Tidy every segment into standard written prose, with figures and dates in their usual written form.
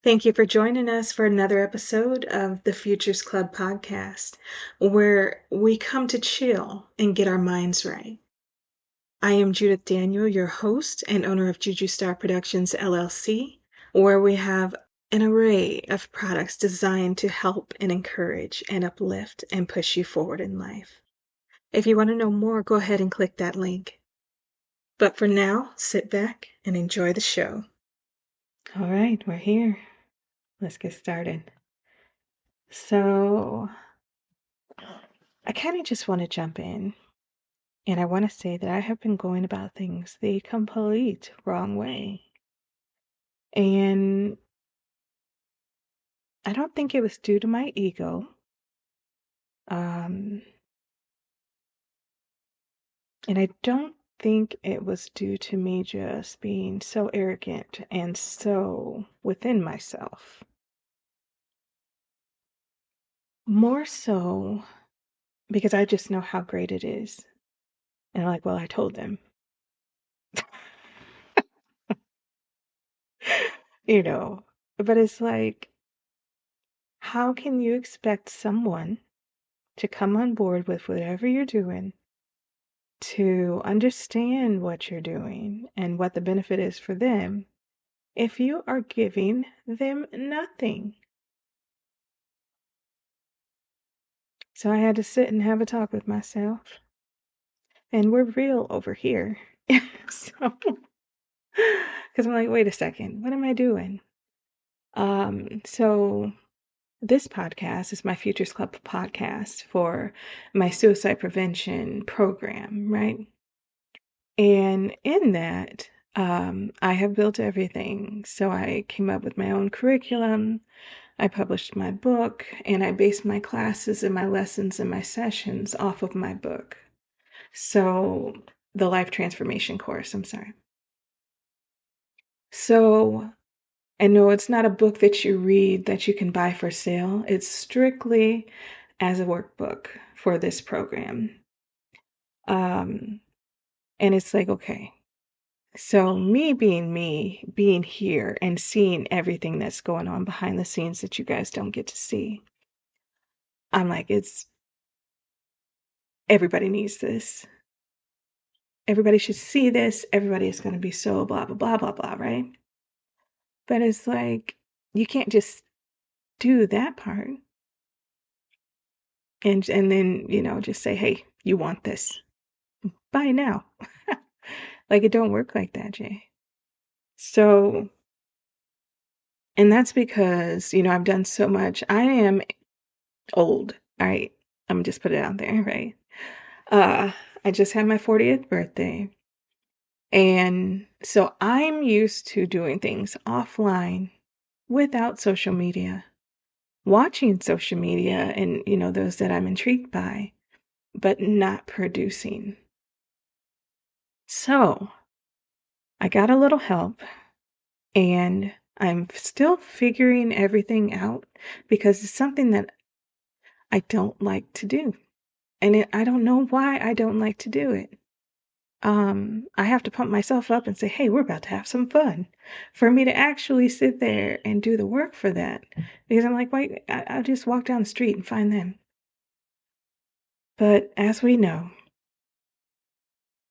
Thank you for joining us for another episode of the Futures Club podcast, where we come to chill and get our minds right. I am Judith Daniel, your host and owner of Juju Star Productions LLC, where we have an array of products designed to help and encourage and uplift and push you forward in life. If you want to know more, go ahead and click that link. But for now, sit back and enjoy the show. All right, we're here. Let's get started. So, I kind of just want to jump in, and I want to say that I have been going about things the complete wrong way. And I don't think it was due to my ego. And I don't think it was due to me just being so arrogant and so within myself. More so because I just know how great it is. And I'm like, well, I told them. But it's like, how can you expect someone to come on board with whatever you're doing, to understand what you're doing and what the benefit is for them, if you are giving them nothing? So I had to sit and have a talk with myself. And we're real over here. So, because I'm like, wait a second, what am I doing? So this podcast is my Futures Club podcast for my suicide prevention program, right? And in that, I have built everything. So I came up with my own curriculum, I published my book, and I based my classes and my lessons and my sessions off of my book. So the life transformation course, I'm sorry. So, and no, it's not a book that you read that you can buy for sale. It's strictly as a workbook for this program. And it's like, okay, so me, being here and seeing everything that's going on behind the scenes that you guys don't get to see, I'm like, everybody needs this. Everybody should see this. Everybody is going to be so blah, blah, blah, blah, blah, right? But it's like, you can't just do that part and then, just say, hey, you want this. Buy now. Like, it don't work like that, Jay. So, and that's because, I've done so much. I am old, all right? I'm gonna just put it out there, right? I just had my 40th birthday. And so I'm used to doing things offline without social media, watching social media and, those that I'm intrigued by, but not producing. So I got a little help, and I'm still figuring everything out because it's something that I don't like to do. And I don't know why I don't like to do it. I have to pump myself up and say, hey, we're about to have some fun, for me to actually sit there and do the work for that. Because I'm like, wait, I'll just walk down the street and find them. But as we know,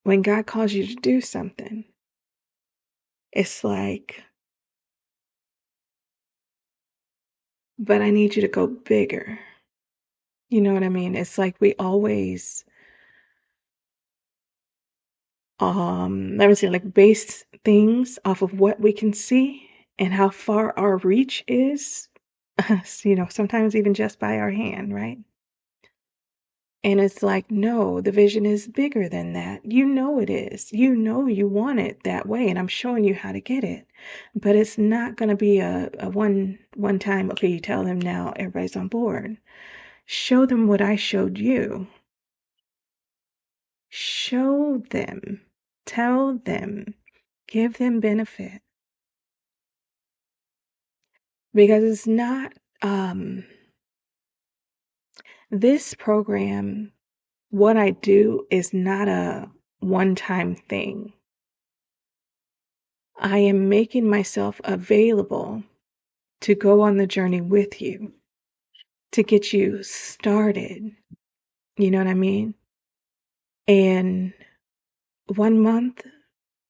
when God calls you to do something, it's like, but I need you to go bigger. You know what I mean? It's like we always let me say, like, base things off of what we can see and how far our reach is, sometimes even just by our hand, right? And it's like, no, the vision is bigger than that. You know it is. You know you want it that way, and I'm showing you how to get it. But it's not going to be a one time, okay, you tell them now, everybody's on board. Show them what I showed you. Show them. Tell them. Give them benefit. Because it's not, this program, what I do is not a one-time thing. I am making myself available to go on the journey with you, to get you started. You know what I mean? And 1 month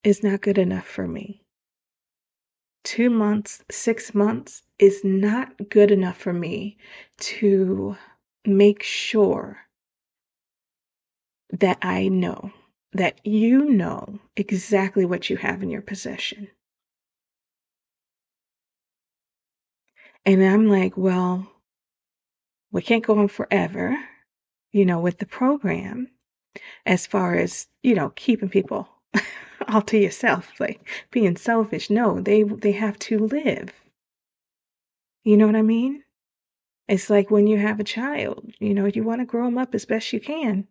is not good enough for me. 2 months, 6 months is not good enough for me to make sure that I know, that you know exactly what you have in your possession. And I'm like, well, we can't go on forever, with the program as far as, keeping people all to yourself, like being selfish. No, they have to live. You know what I mean? It's like when you have a child, you want to grow them up as best you can,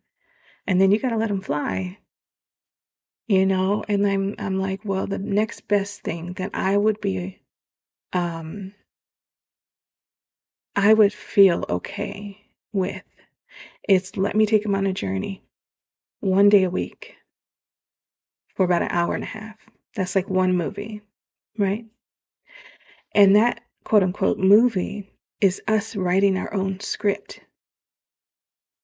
and then you got to let them fly. And I'm like, well, the next best thing that I would feel okay with is let me take them on a journey 1 day a week for about an hour and a half. That's like one movie, right? And that quote unquote movie is us writing our own script.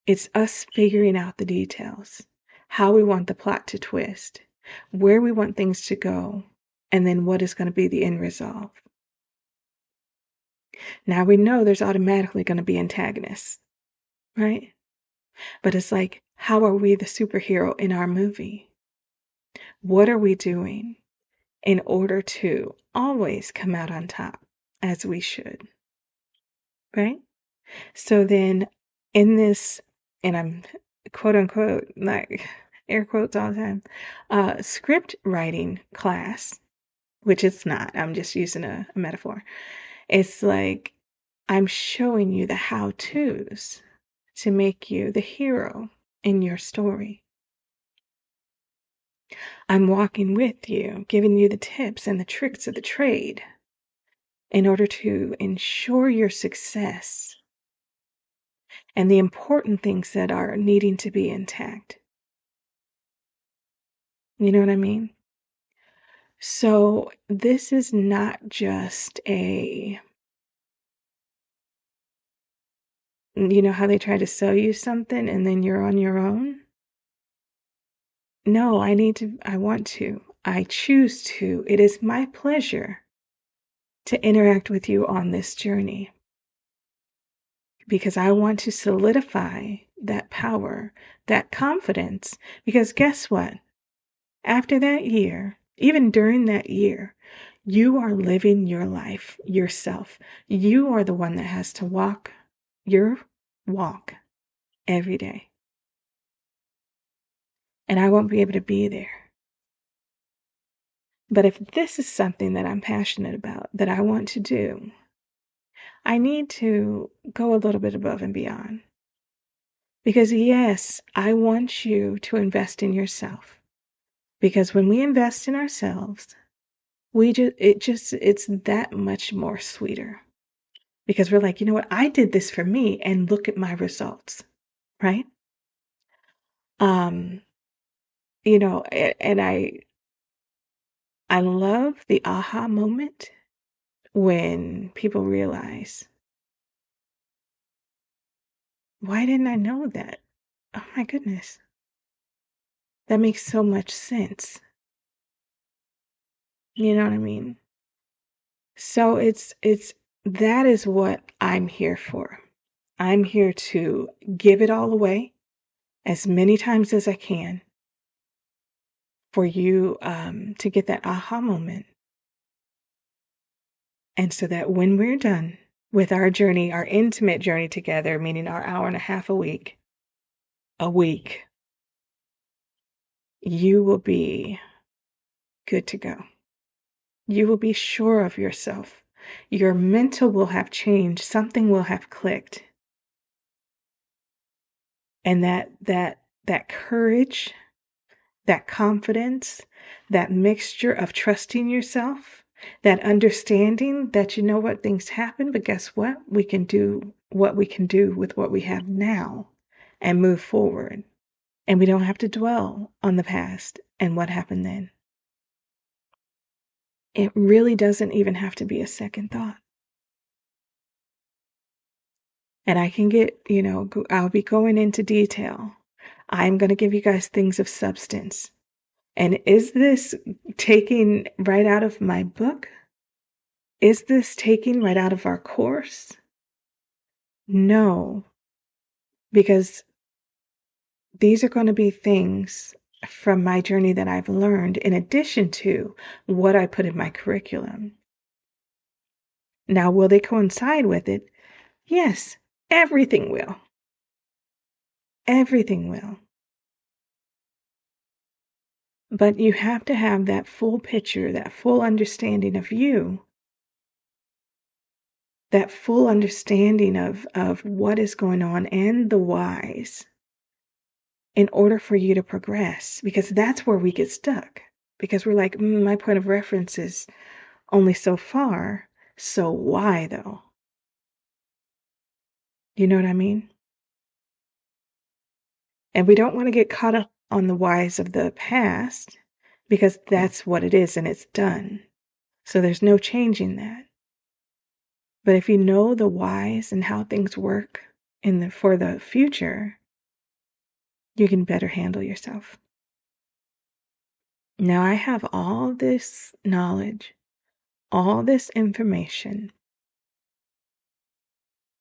It's us figuring out the details, how we want the plot to twist, where we want things to go, and then what is going to be the end result. Now we know there's automatically going to be antagonists, right? But it's like, how are we the superhero in our movie? What are we doing in order to always come out on top as we should, right? So then in this, and I'm quote unquote, like air quotes all the time, script writing class, which it's not, I'm just using a metaphor. It's like I'm showing you the how-tos to make you the hero in your story. I'm walking with you, giving you the tips and the tricks of the trade in order to ensure your success and the important things that are needing to be intact. You know what I mean? So this is not just how they try to sell you something and then you're on your own? No, I want to. I choose to. It is my pleasure to interact with you on this journey because I want to solidify that power, that confidence. Because guess what? After that year, even during that year, you are living your life yourself. You are the one that has to walk your walk every day. And I won't be able to be there. But if this is something that I'm passionate about, that I want to do, I need to go a little bit above and beyond. Because yes, I want you to invest in yourself. Because when we invest in ourselves, it's that much more sweeter. Because we're like, you know what? I did this for me and look at my results, right? And I love the aha moment when people realize, why didn't I know that? Oh my goodness. That makes so much sense. You know what I mean? So that is what I'm here for. I'm here to give it all away as many times as I can for you to get that aha moment. And so that when we're done with our journey, our intimate journey together, meaning our hour and a half a week, you will be good to go. You will be sure of yourself. Your mental will have changed. Something will have clicked. And that courage, that confidence, that mixture of trusting yourself, that understanding that you know what, things happen, but guess what? We can do what we can do with what we have now and move forward. And we don't have to dwell on the past and what happened then. It really doesn't even have to be a second thought. And I can get, I'll be going into detail. I'm going to give you guys things of substance. And is this taking right out of my book? Is this taking right out of our course? No, because these are going to be things from my journey that I've learned in addition to what I put in my curriculum. Now, will they coincide with it? Yes, everything will. Everything will. But you have to have that full picture, that full understanding of you, that full understanding of what is going on and the whys in order for you to progress, because that's where we get stuck. Because we're like, my point of reference is only so far, so why though? You know what I mean? And we don't want to get caught up on the whys of the past because that's what it is and it's done. So there's no changing that. But if you know the whys and how things work for the future, you can better handle yourself. Now I have all this knowledge, all this information,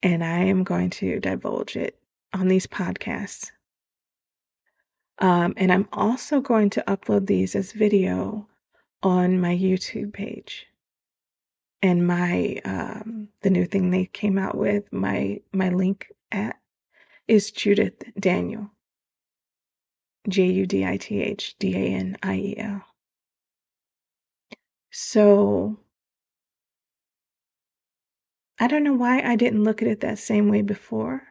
and I am going to divulge it on these podcasts. And I'm also going to upload these as video on my YouTube page. And my the new thing they came out with, my link at is Judith Daniel. JUDITH DANIEL. So I don't know why I didn't look at it that same way before.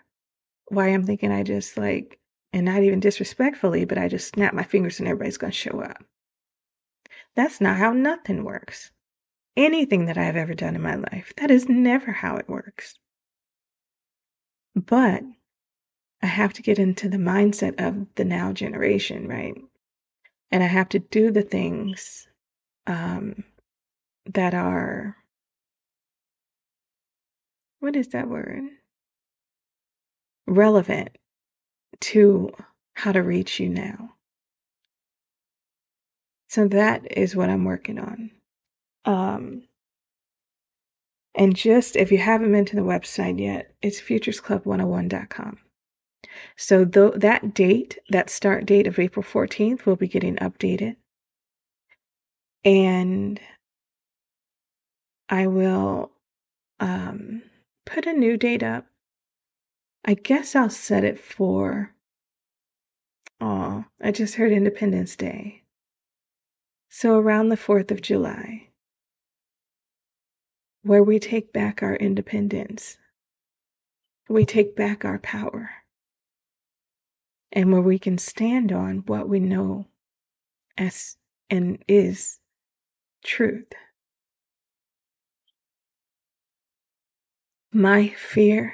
Why I'm thinking I just like, and not even disrespectfully, but I just snap my fingers and everybody's going to show up. That's not how nothing works. Anything that I've ever done in my life, that is never how it works. But I have to get into the mindset of the now generation, right? And I have to do the things that are, what is that word? Relevant to how to reach you now. So that is what I'm working on. And just if you haven't been to the website yet, it's futuresclub101.com. So that date, that start date of April 14th will be getting updated. And I will put a new date up. I guess I'll set it for, I just heard Independence Day. So around the 4th of July, where we take back our independence, we take back our power, and where we can stand on what we know as and is truth. My fear,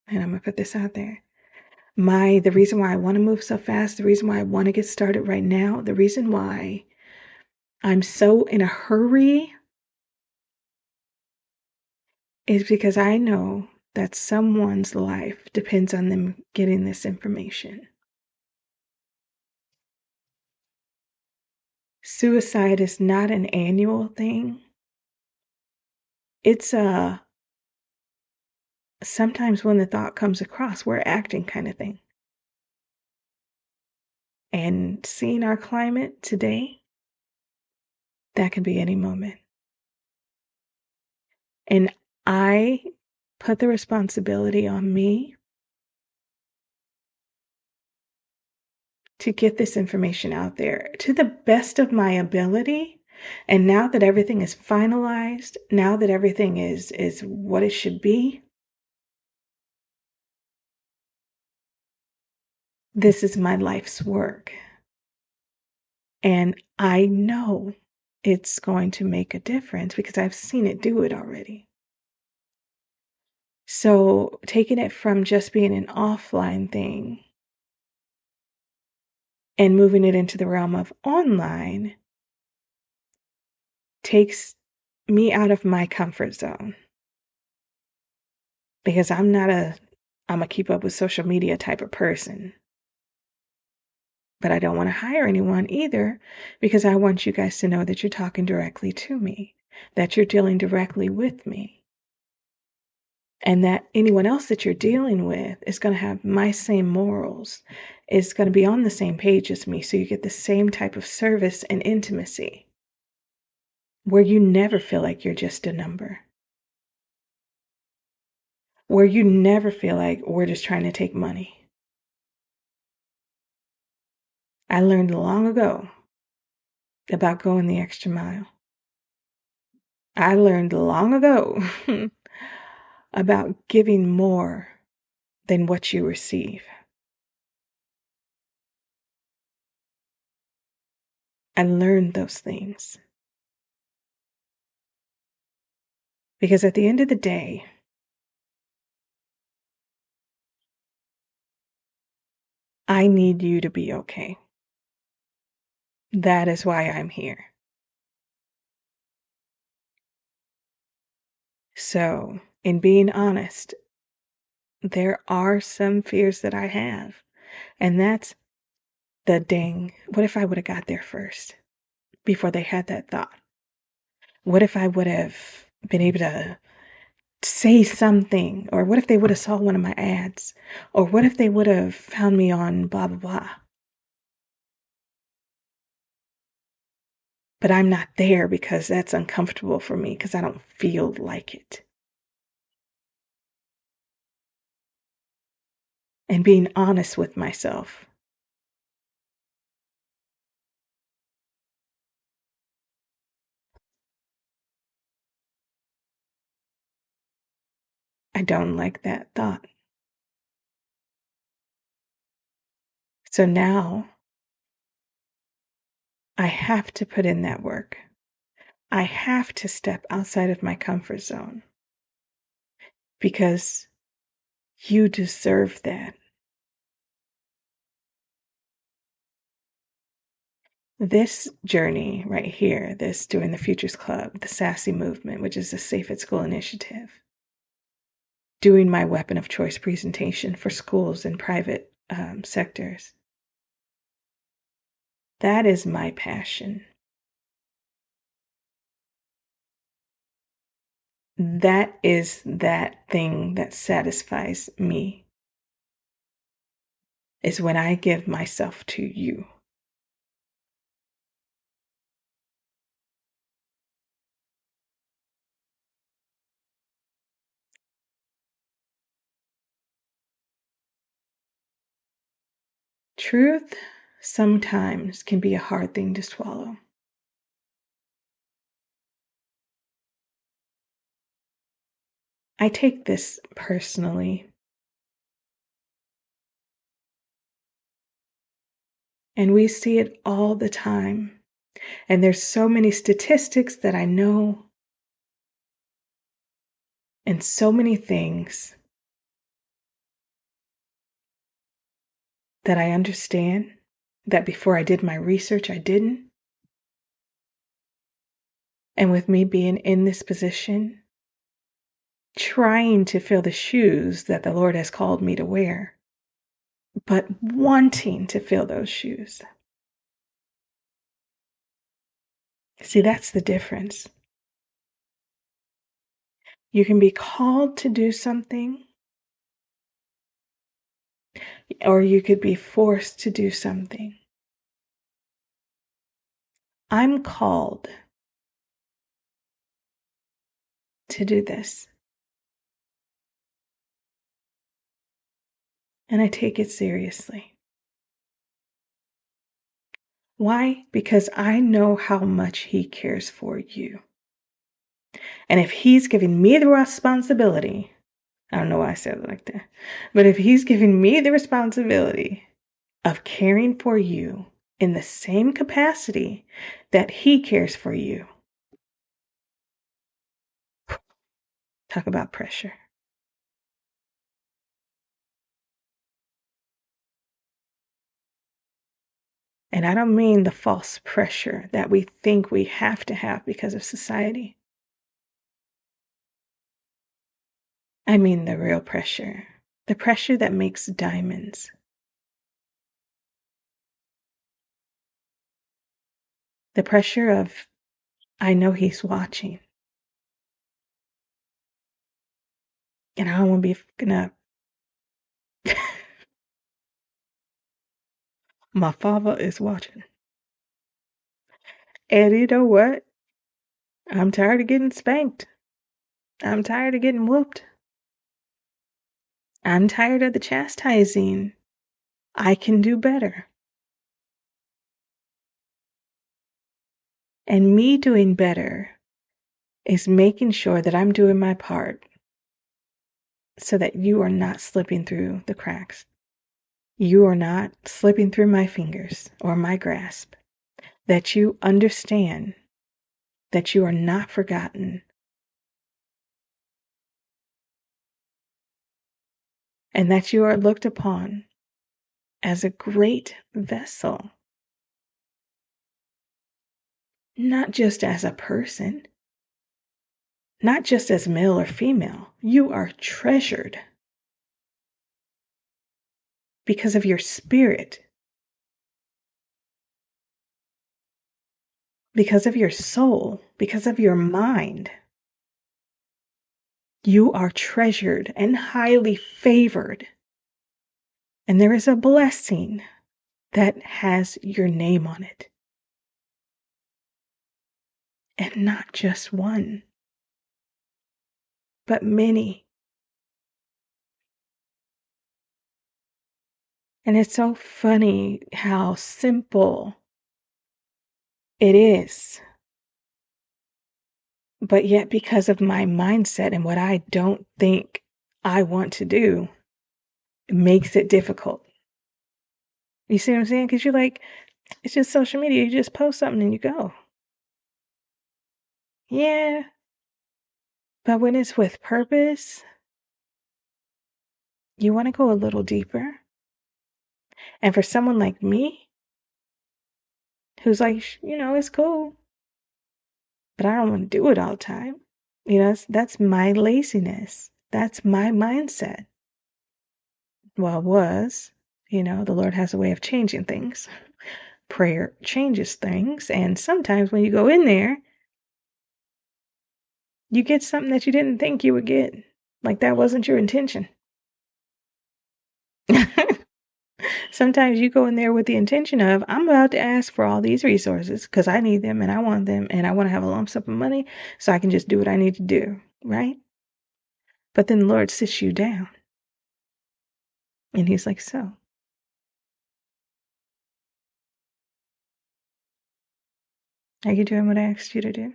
and I'm going to put this out there, the reason why I want to move so fast, the reason why I want to get started right now, the reason why I'm so in a hurry is because I know that someone's life depends on them getting this information. Suicide is not an annual thing. It's sometimes when the thought comes across, we're acting kind of thing. And seeing our climate today, that can be any moment. And I put the responsibility on me to get this information out there to the best of my ability. And now that everything is finalized, now that everything is what it should be, this is my life's work. And I know it's going to make a difference because I've seen it do it already. So taking it from just being an offline thing and moving it into the realm of online takes me out of my comfort zone. Because I'm not a I'm a keep up with social media type of person. But I don't want to hire anyone either, because I want you guys to know that you're talking directly to me, that you're dealing directly with me, and that anyone else that you're dealing with is going to have my same morals, is going to be on the same page as me, so you get the same type of service and intimacy, where you never feel like you're just a number, where you never feel like we're just trying to take money. I learned long ago about going the extra mile. I learned long ago about giving more than what you receive. I learned those things. Because at the end of the day, I need you to be okay. That is why I'm here. So, in being honest, there are some fears that I have. And that's the dang, what if I would have got there first before they had that thought? What if I would have been able to say something? Or what if they would have saw one of my ads? Or what if they would have found me on blah, blah, blah? But I'm not there because that's uncomfortable for me, because I don't feel like it. And being honest with myself. I don't like that thought. So now I have to put in that work. I have to step outside of my comfort zone, because you deserve that. This journey right here, this doing the Futures Club, the Sassy Movement, which is the Safe at School initiative, doing my weapon of choice presentation for schools and private sectors. That is my passion. That is that thing that satisfies me, is when I give myself to you. Truth sometimes can be a hard thing to swallow. I take this personally, and we see it all the time. And there's so many statistics that I know, and so many things that I understand that before I did my research, I didn't. And with me being in this position, trying to fill the shoes that the Lord has called me to wear, but wanting to fill those shoes. See, that's the difference. You can be called to do something, or you could be forced to do something. I'm called to do this. And I take it seriously. Why? Because I know how much He cares for you. And if He's giving me the responsibility, I don't know why I said it like that, but if He's giving me the responsibility of caring for you in the same capacity that He cares for you, talk about pressure. And I don't mean the false pressure that we think we have to have because of society. I mean the real pressure The pressure that makes diamonds. The pressure of, I know he's watching. And I don't want to be fucking up. My father is watching. And you know what? I'm tired of getting spanked. I'm tired of getting whooped. I'm tired of the chastising. I can do better. And me doing better is making sure that I'm doing my part so that you are not slipping through the cracks. You are not slipping through my fingers or my grasp. That you understand that you are not forgotten. And that you are looked upon as a great vessel. Not just as a person, not just as male or female. You are treasured because of your spirit, because of your soul, because of your mind. You are treasured and highly favored. And there is a blessing that has your name on it. And not just one, but many. And it's so funny how simple it is. But yet, because of my mindset and what I don't think I want to do, it makes it difficult. You see what I'm saying? Because you're like, it's just social media. You just post something and you go. Yeah. But when it's with purpose, you want to go a little deeper. And for someone like me, who's like, it's cool, but I don't want to do it all the time. That's my laziness. That's my mindset. Well, the Lord has a way of changing things. Prayer changes things. And sometimes when you go in there, you get something that you didn't think you would get. Like that wasn't your intention. Sometimes you go in there with the intention of, I'm about to ask for all these resources because I need them and I want them and I want to have a lump sum of money so I can just do what I need to do, right? But then the Lord sits you down and he's like, so, are you doing what I asked you to do?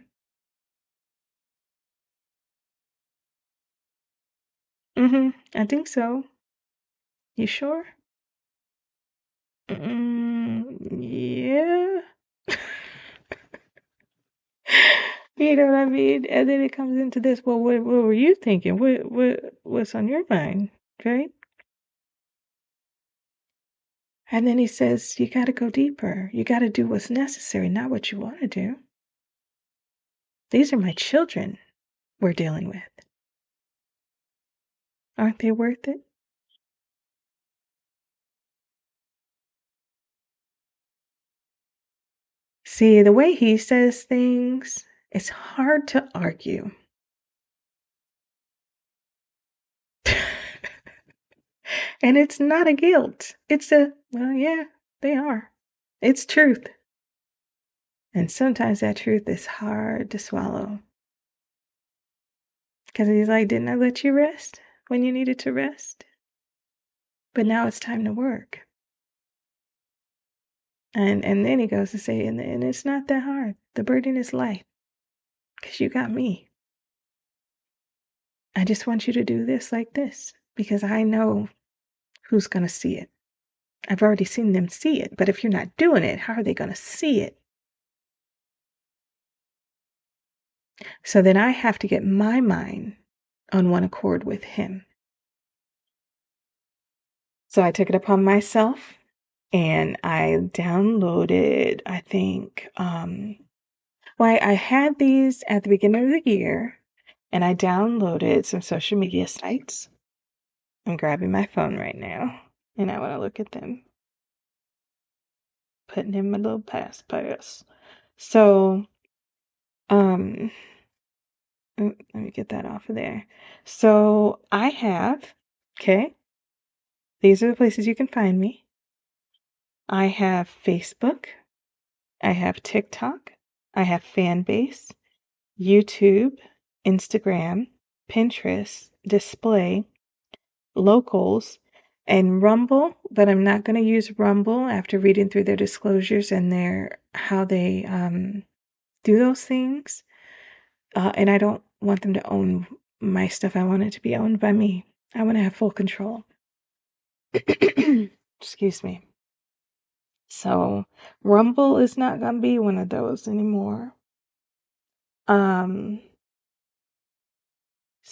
I think so. You sure? Yeah. You know what I mean? And then it comes into this, well, what were you thinking? What's on your mind, right? And then he says, you got to go deeper. You got to do what's necessary, not what you want to do. These are my children we're dealing with. Aren't they worth it? See, the way he says things, it's hard to argue. And it's not a guilt. It's well, yeah, they are. It's truth. And sometimes that truth is hard to swallow. Because he's like, didn't I let you rest when you needed to rest? But now it's time to work. And then he goes to say, and it's not that hard. The burden is light. Because you got me. I just want you to do this like this. Because I know who's going to see it. I've already seen them see it. But if you're not doing it, how are they going to see it? So then I have to get my mind on one accord with him. So I took it upon myself and I downloaded, I think, I had these at the beginning of the year and I downloaded some social media sites I'm grabbing my phone right now, and I want to look at them. Putting in my little pass. So, let me get that off of there. So I have, okay, these are the places you can find me. I have Facebook, I have TikTok, I have Fanbase, YouTube, Instagram, Pinterest, Display, Locals, and Rumble, but I'm not going to use Rumble after reading through their disclosures and their how they do those things. And I don't want them to own my stuff. I want it to be owned by me. I want to have full control. Excuse me. So Rumble is not going to be one of those anymore. So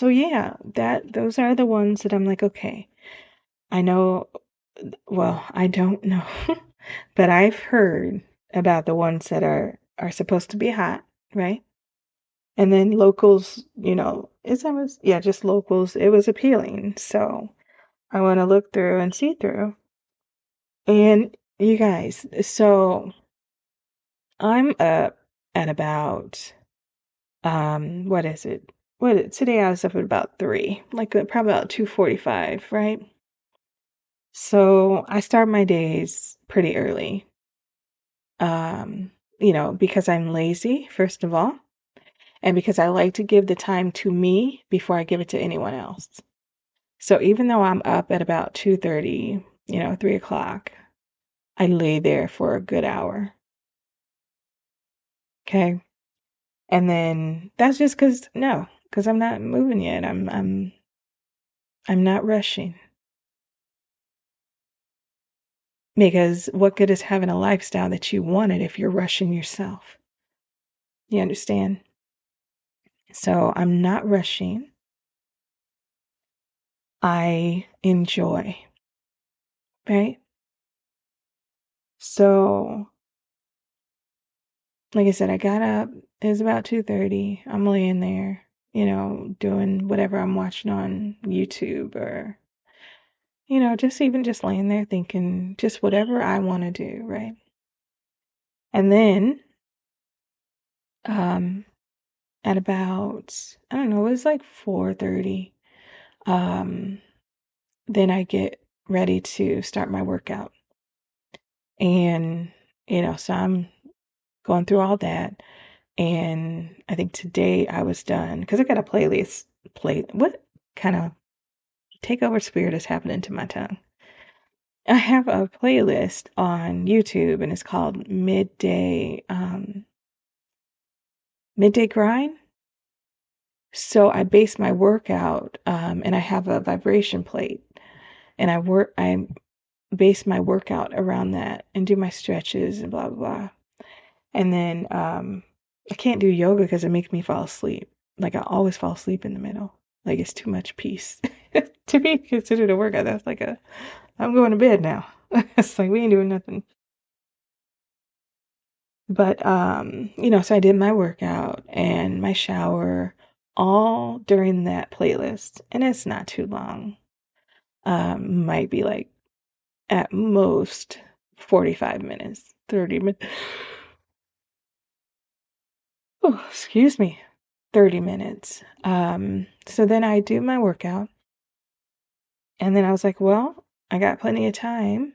yeah, those are the ones that I'm like, okay, I know, well, I don't know, but I've heard about the ones that are supposed to be hot, right? And then locals, just locals. It was appealing. So I want to look through and see through. And you guys, so I'm up at about, what is it? Today I was up at about 3, like probably about 2:45, right? So I start my days pretty early. Because I'm lazy, first of all, and because I like to give the time to me before I give it to anyone else. So even though I'm up at about 2:30, 3 o'clock, I lay there for a good hour. Okay. And then that's just because I'm not moving yet. I'm not rushing. Because what good is having a lifestyle that you wanted if you're rushing yourself? You understand? So I'm not rushing. I enjoy, right? So, like I said, I got up. It was about 2:30. I'm laying there, doing whatever I'm watching on YouTube or, just laying there thinking just whatever I want to do, right? And then, at about, I don't know, it was like 4:30. Then I get ready to start my workout. And, so I'm going through all that. And I think today I was done because I got a playlist. What kind of takeover spirit is happening to my tongue? I have a playlist on YouTube and it's called Midday Grind. So I base my workout, and I have a vibration plate, and I base my workout around that and do my stretches and blah blah blah. And then I can't do yoga because it makes me fall asleep. Like I always fall asleep in the middle. Like it's too much peace to be considered a workout. That's like I'm going to bed now. It's like we ain't doing nothing. But so I did my workout and my shower all during that playlist, and it's not too long. Might be like at most 45 minutes, 30 minutes. Oh, excuse me. 30 minutes. So then I do my workout, and then I was like, well, I got plenty of time.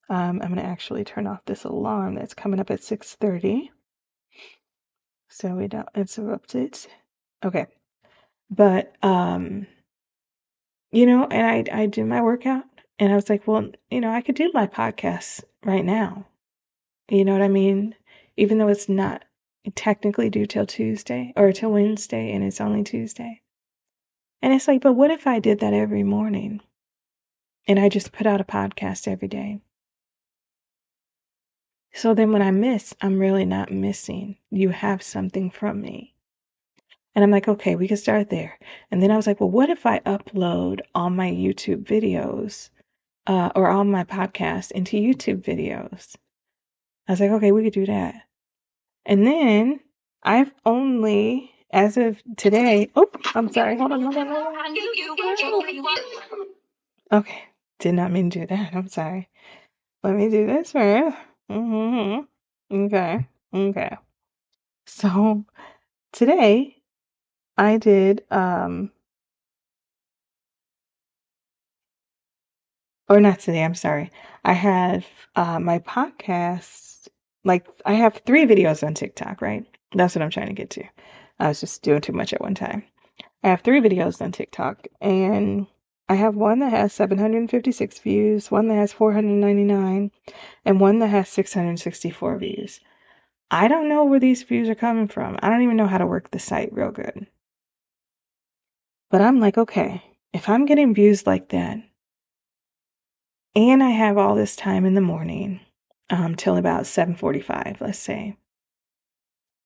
I'm gonna actually turn off this alarm that's coming up at 6:30, so we don't interrupt it. Okay, but and I do my workout, and I was like, well, I could do my podcast right now. You know what I mean? Even though it's not technically due till Tuesday or till Wednesday, and it's only Tuesday. And it's like, but what if I did that every morning and I just put out a podcast every day? So then when I miss, I'm really not missing. You have something from me. And I'm like, okay, we can start there. And then I was like, well, what if I upload all my YouTube videos or all my podcasts into YouTube videos? I was like, okay, we could do that. And then I've only, as of today, oh, I'm sorry, hold on. Okay, did not mean to do that. I'm sorry. Let me do this first. Okay, okay. So today I did, or not today, I'm sorry. I had my podcast, like I have 3 videos on TikTok, right? That's what I'm trying to get to. I was just doing too much at one time. I have 3 videos on TikTok, and I have one that has 756 views, one that has 499, and one that has 664 views. I don't know where these views are coming from. I don't even know how to work the site real good. But I'm like, okay, if I'm getting views like that, and I have all this time in the morning, till about 7:45, let's say,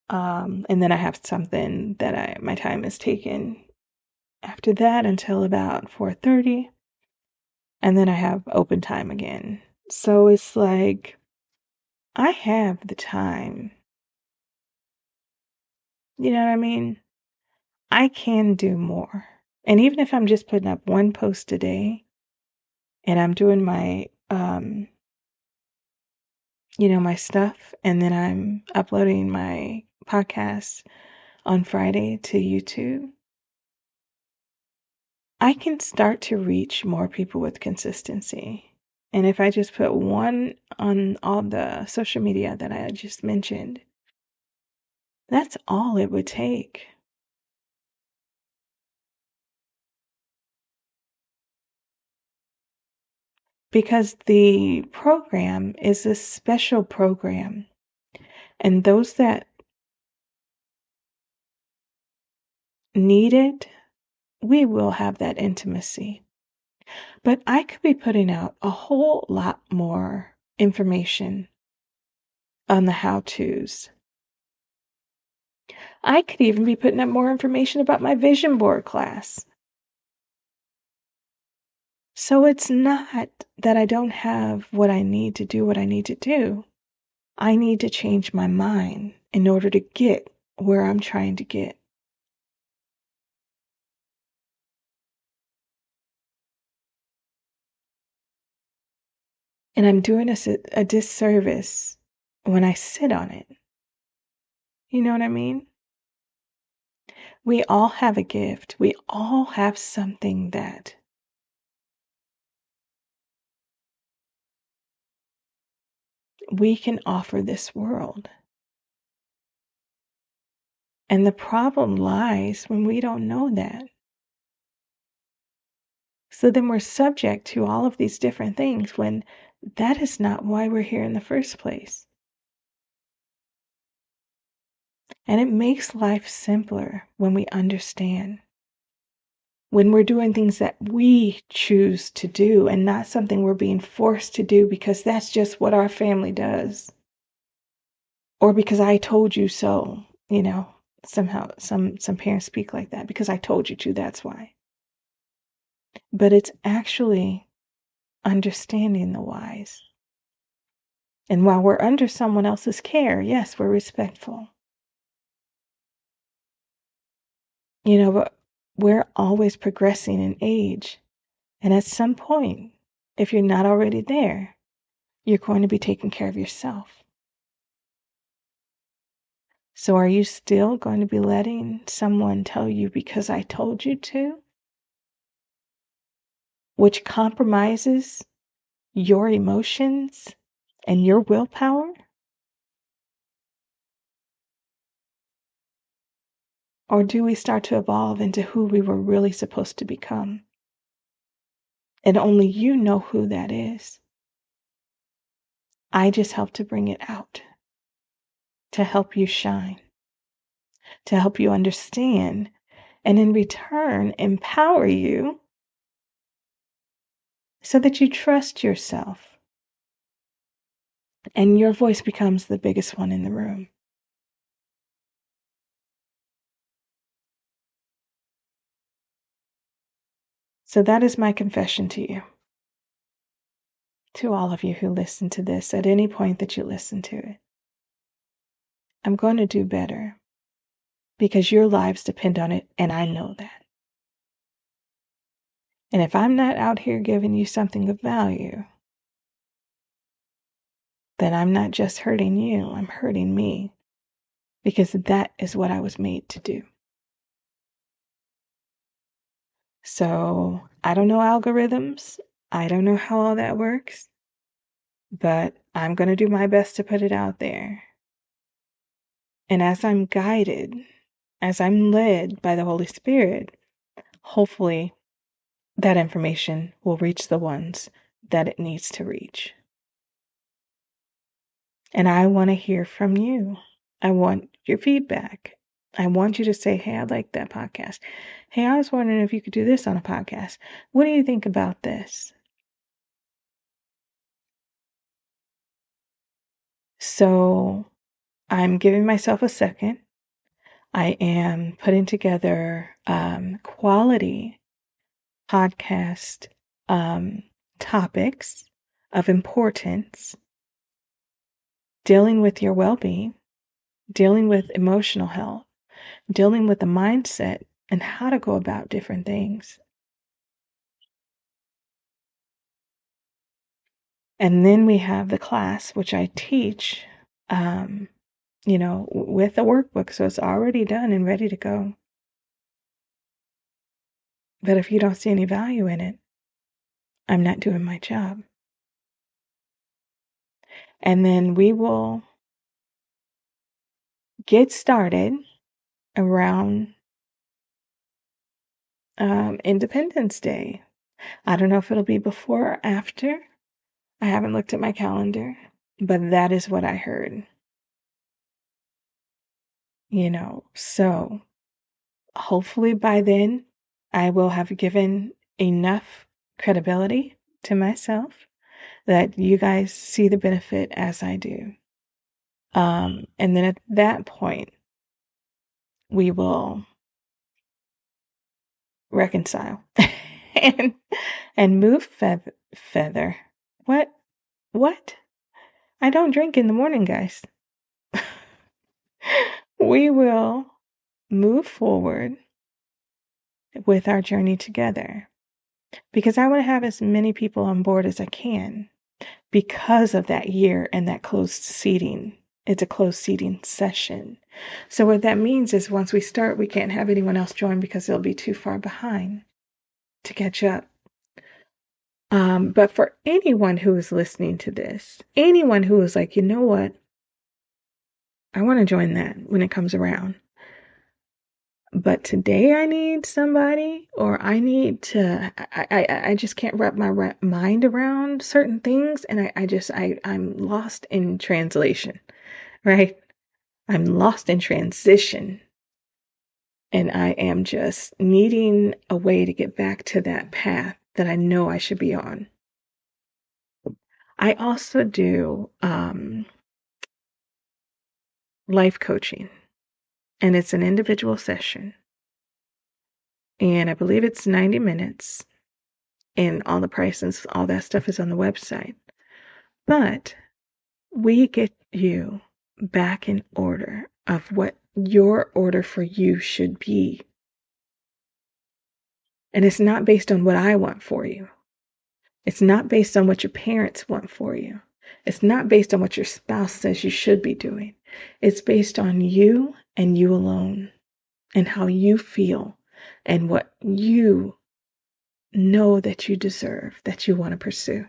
and then I have something that my time is taken after that until about 4:30, and then I have open time again. So it's like I have the time. You know what I mean? I can do more. And even if I'm just putting up one post a day and I'm doing my my stuff, and then I'm uploading my podcast on Friday to YouTube, I can start to reach more people with consistency. And if I just put one on all the social media that I just mentioned, that's all it would take. Because the program is a special program, and those that need it, we will have that intimacy. But I could be putting out a whole lot more information on the how-tos. I could even be putting up more information about my vision board class. So it's not that I don't have what I need to do what I need to do. I need to change my mind in order to get where I'm trying to get. And I'm doing us a disservice when I sit on it. You know what I mean? We all have a gift. We all have something that we can offer this world. And the problem lies when we don't know that. So then we're subject to all of these different things when that is not why we're here in the first place. And it makes life simpler when we understand. When we're doing things that we choose to do and not something we're being forced to do because that's just what our family does. Or because I told you so, somehow some parents speak like that, because I told you to, that's why. But it's actually understanding the whys. And while we're under someone else's care, yes, we're respectful. But we're always progressing in age. And at some point, if you're not already there, you're going to be taking care of yourself. So are you still going to be letting someone tell you because I told you to, which compromises your emotions and your willpower? Or do we start to evolve into who we were really supposed to become? And only you know who that is. I just help to bring it out, to help you shine, to help you understand, and in return, empower you so that you trust yourself and your voice becomes the biggest one in the room. So that is my confession to you, to all of you who listen to this at any point that you listen to it. I'm going to do better because your lives depend on it, and I know that. And if I'm not out here giving you something of value, then I'm not just hurting you, I'm hurting me, because that is what I was made to do. So I don't know algorithms. I don't know how all that works, but I'm going to do my best to put it out there. And as I'm guided, as I'm led by the Holy Spirit, hopefully that information will reach the ones that it needs to reach. And I want to hear from you. I want your feedback. I want you to say, hey, I like that podcast. Hey, I was wondering if you could do this on a podcast. What do you think about this? So I'm giving myself a second. I am putting together quality podcast topics of importance, dealing with your well-being, dealing with emotional health, dealing with the mindset, and how to go about different things. And then we have the class, which I teach, with a workbook. So it's already done and ready to go. But if you don't see any value in it, I'm not doing my job. And then we will get started around Independence Day. I don't know if it'll be before or after. I haven't looked at my calendar, but that is what I heard. So hopefully by then I will have given enough credibility to myself that you guys see the benefit as I do. And then at that point, we will reconcile and move feather. What? I don't drink in the morning, guys. We will move forward with our journey together because I want to have as many people on board as I can because of that year and that closed seating. It's a closed seating session. So what that means is once we start, we can't have anyone else join because they'll be too far behind to catch up. But for anyone who is listening to this, anyone who is like, you know what? I want to join that when it comes around. But today I need somebody, or I need to, I just can't wrap my mind around certain things. And I'm lost in translation, right? I'm lost in transition. And I am just needing a way to get back to that path that I know I should be on. I also do life coaching, and it's an individual session. And I believe it's 90 minutes, and all the prices, all that stuff is on the website. But we get you back in order of what your order for you should be. And it's not based on what I want for you. It's not based on what your parents want for you. It's not based on what your spouse says you should be doing. It's based on you and you alone and how you feel and what you know that you deserve, that you want to pursue.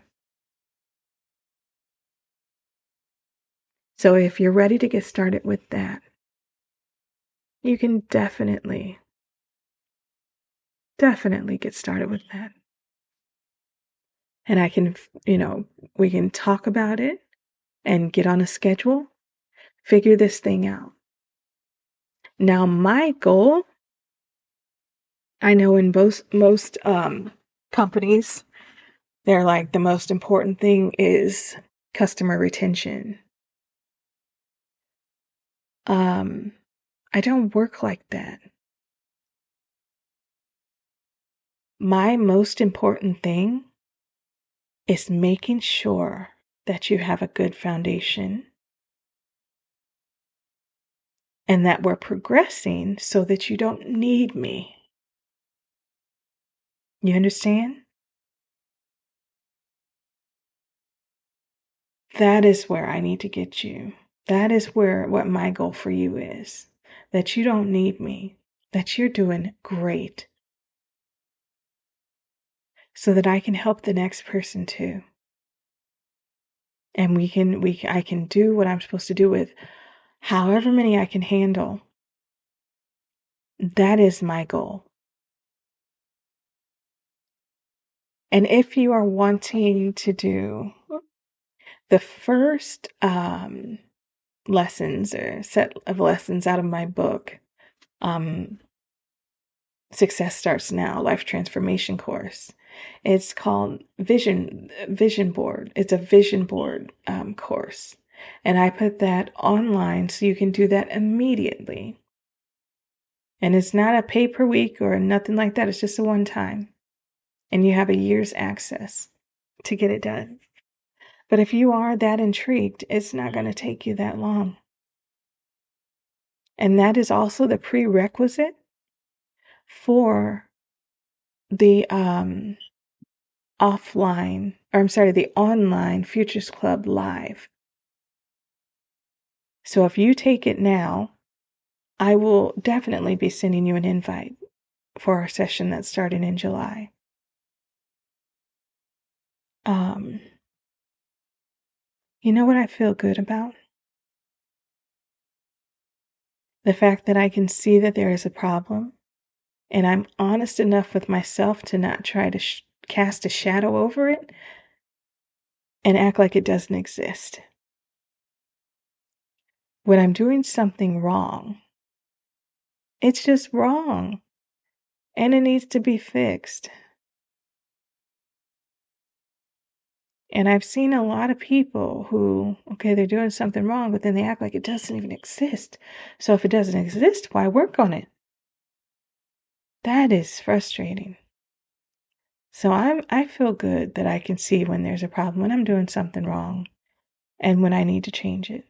So if you're ready to get started with that, you can definitely get started with that. And I can, we can talk about it and get on a schedule, figure this thing out. Now, my goal, I know in most companies, they're like the most important thing is customer retention. I don't work like that. My most important thing is making sure that you have a good foundation and that we're progressing so that you don't need me. You understand? That is where I need to get you. That is what my goal for you is. That you don't need me, that you're doing great, so that I can help the next person too. And I can do what I'm supposed to do with however many I can handle. That is my goal. And if you are wanting to do the first lessons or set of lessons out of my book, Success Starts Now, Life Transformation course. It's called Vision Board. It's a vision board course. And I put that online so you can do that immediately. And it's not a pay per week or nothing like that. It's just a one time. And you have a year's access to get it done. But if you are that intrigued, it's not going to take you that long. And that is also the prerequisite for the the online Futures Club Live. So if you take it now, I will definitely be sending you an invite for our session that's starting in July. You know what I feel good about? The fact that I can see that there is a problem, and I'm honest enough with myself to not try to cast a shadow over it and act like it doesn't exist. When I'm doing something wrong, it's just wrong, and it needs to be fixed. And I've seen a lot of people who, okay, they're doing something wrong, but then they act like it doesn't even exist. So if it doesn't exist, why work on it? That is frustrating. So I feel good that I can see when there's a problem, when I'm doing something wrong, and when I need to change it.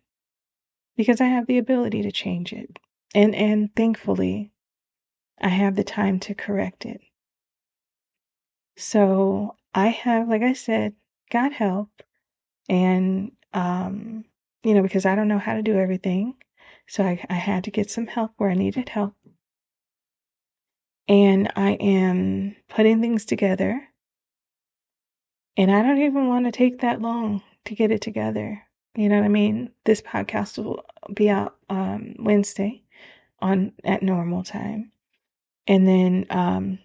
Because I have the ability to change it. And thankfully, I have the time to correct it. So I have, like I said, got help. And, because I don't know how to do everything. So I had to get some help where I needed help. And I am putting things together. And I don't even want to take that long to get it together. You know what I mean? This podcast will be out Wednesday at normal time. And then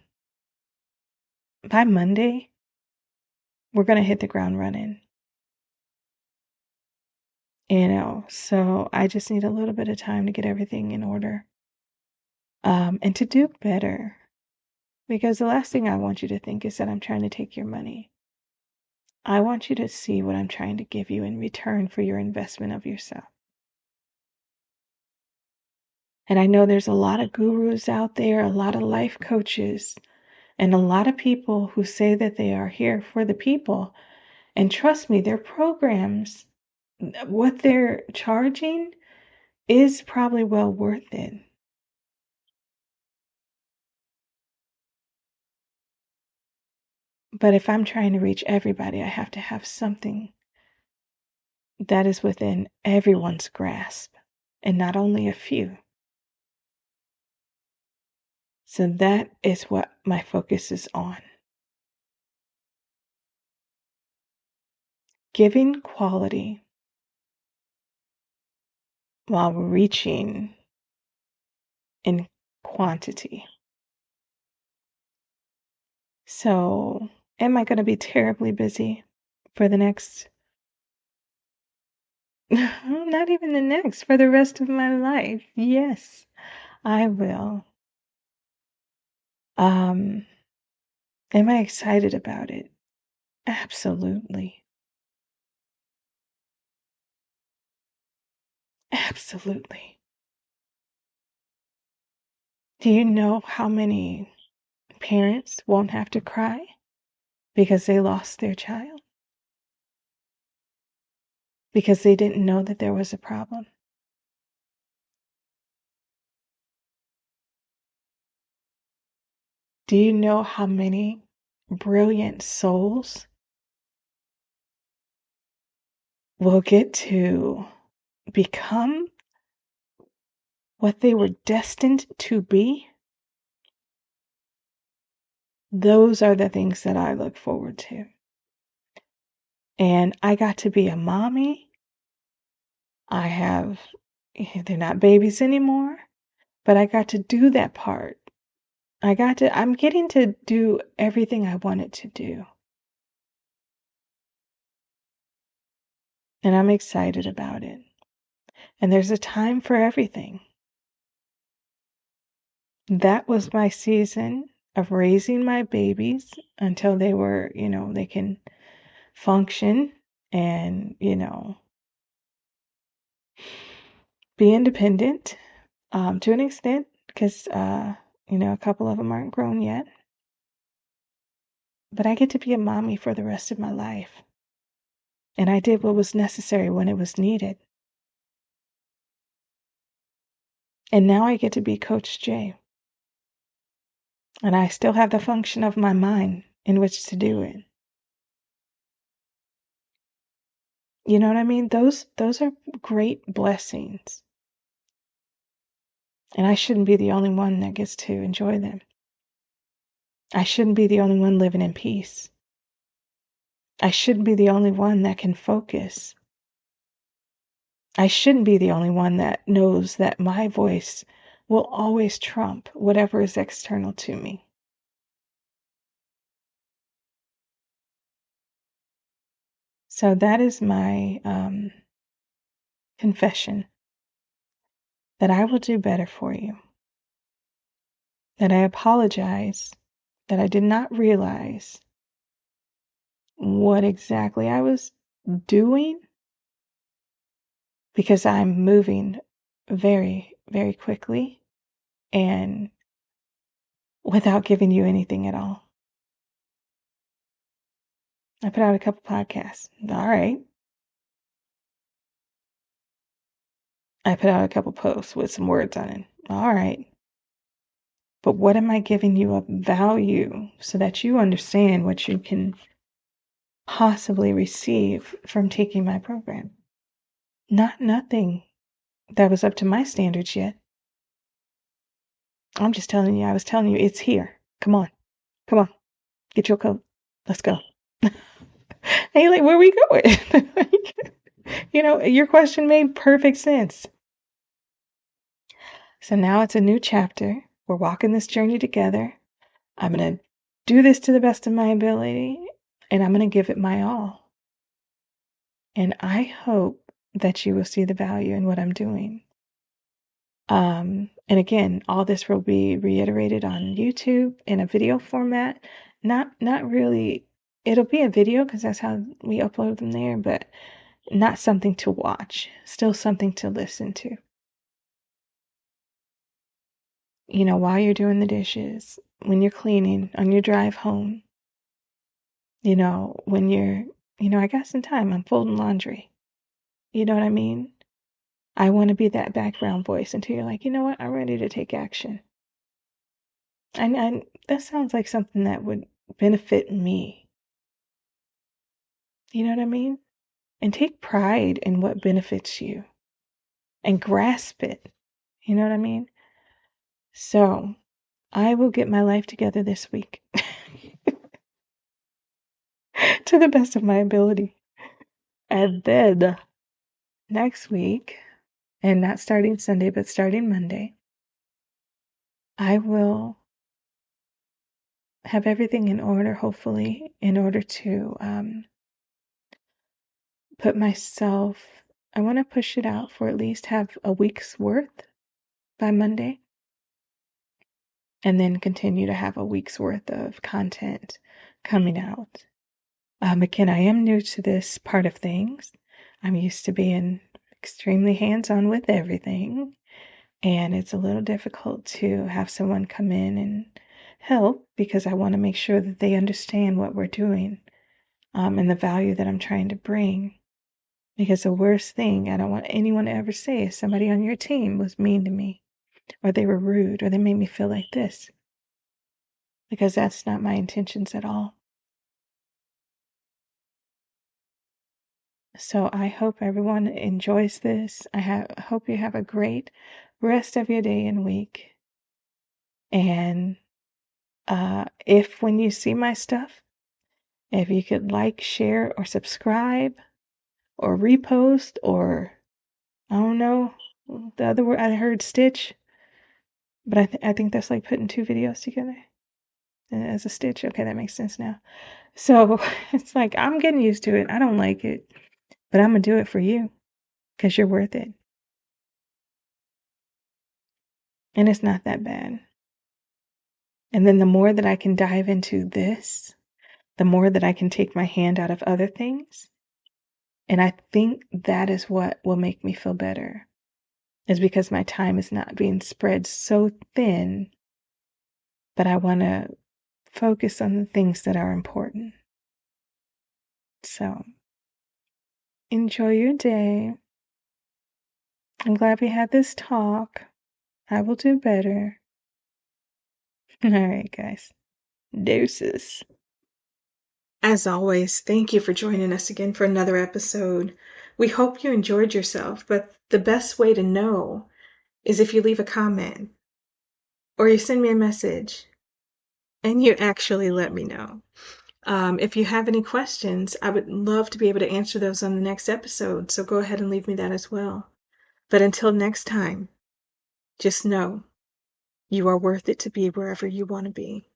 by Monday, we're going to hit the ground running. So I just need a little bit of time to get everything in order. And to do better. Because the last thing I want you to think is that I'm trying to take your money. I want you to see what I'm trying to give you in return for your investment of yourself. And I know there's a lot of gurus out there, a lot of life coaches, and a lot of people who say that they are here for the people. And trust me, their programs, what they're charging is probably well worth it. But if I'm trying to reach everybody, I have to have something that is within everyone's grasp and not only a few. So that is what my focus is on. Giving quality while reaching in quantity. So, am I going to be terribly busy for the next, not even the next, for the rest of my life? Yes, I will. Am I excited about it? Absolutely. Absolutely. Do you know how many parents won't have to cry because they lost their child? Because they didn't know that there was a problem? Do you know how many brilliant souls will get to become what they were destined to be, those are the things that I look forward to. And I got to be a mommy. They're not babies anymore, but I got to do that part. I'm getting to do everything I wanted to do. And I'm excited about it. And there's a time for everything. That was my season of raising my babies until they were, they can function and, be independent to an extent because, a couple of them aren't grown yet. But I get to be a mommy for the rest of my life. And I did what was necessary when it was needed. And now I get to be Coach J. And I still have the function of my mind in which to do it. You know what I mean? Those are great blessings. And I shouldn't be the only one that gets to enjoy them. I shouldn't be the only one living in peace. I shouldn't be the only one that can focus. I shouldn't be the only one that knows that my voice will always trump whatever is external to me. So that is my confession, that I will do better for you, that I apologize, that I did not realize what exactly I was doing because I'm moving very, very quickly and without giving you anything at all. I put out a couple podcasts. All right. I put out a couple posts with some words on it. All right. But what am I giving you of value so that you understand what you can possibly receive from taking my program? Nothing that was up to my standards yet. I'm just telling you, I was telling you it's here. Come on. Get your coat. Let's go. And you're like, where are we going? Your question made perfect sense. So now it's a new chapter. We're walking this journey together. I'm going to do this to the best of my ability, and I'm going to give it my all. And I hope that you will see the value in what I'm doing. And again, all this will be reiterated on YouTube in a video format. Not really. It'll be a video because that's how we upload them there, but not something to watch. Still something to listen to. While you're doing the dishes, when you're cleaning, on your drive home, when you're, I got some time, I'm folding laundry. You know what I mean? I want to be that background voice until you're like, you know what? I'm ready to take action. And that sounds like something that would benefit me. You know what I mean? And take pride in what benefits you and grasp it. You know what I mean? So I will get my life together this week to the best of my ability. And then next week, and not starting Sunday, but starting Monday, I will have everything in order, hopefully, in order to put myself, I want to push it out for at least have a week's worth by Monday, and then continue to have a week's worth of content coming out. Again, I am new to this part of things. I'm used to being extremely hands-on with everything, and it's a little difficult to have someone come in and help because I want to make sure that they understand what we're doing, and the value that I'm trying to bring. Because the worst thing I don't want anyone to ever say is somebody on your team was mean to me, or they were rude, or they made me feel like this. Because that's not my intentions at all. So I hope everyone enjoys this. I hope you have a great rest of your day and week. And if when you see my stuff, if you could like, share, or subscribe, or repost, or I don't know, the other word I heard stitch, but I think that's like putting two videos together as a stitch. Okay, that makes sense now. So it's like I'm getting used to it. I don't like it, but I'm gonna do it for you because you're worth it. And it's not that bad. And then the more that I can dive into this, the more that I can take my hand out of other things. And I think that is what will make me feel better, is because my time is not being spread so thin, but I want to focus on the things that are important. So enjoy your day. I'm glad we had this talk. I will do better. All right, guys. Deuces. As always, thank you for joining us again for another episode. We hope you enjoyed yourself, but the best way to know is if you leave a comment or you send me a message and you actually let me know. If you have any questions, I would love to be able to answer those on the next episode, so go ahead and leave me that as well. But until next time, just know you are worth it to be wherever you want to be.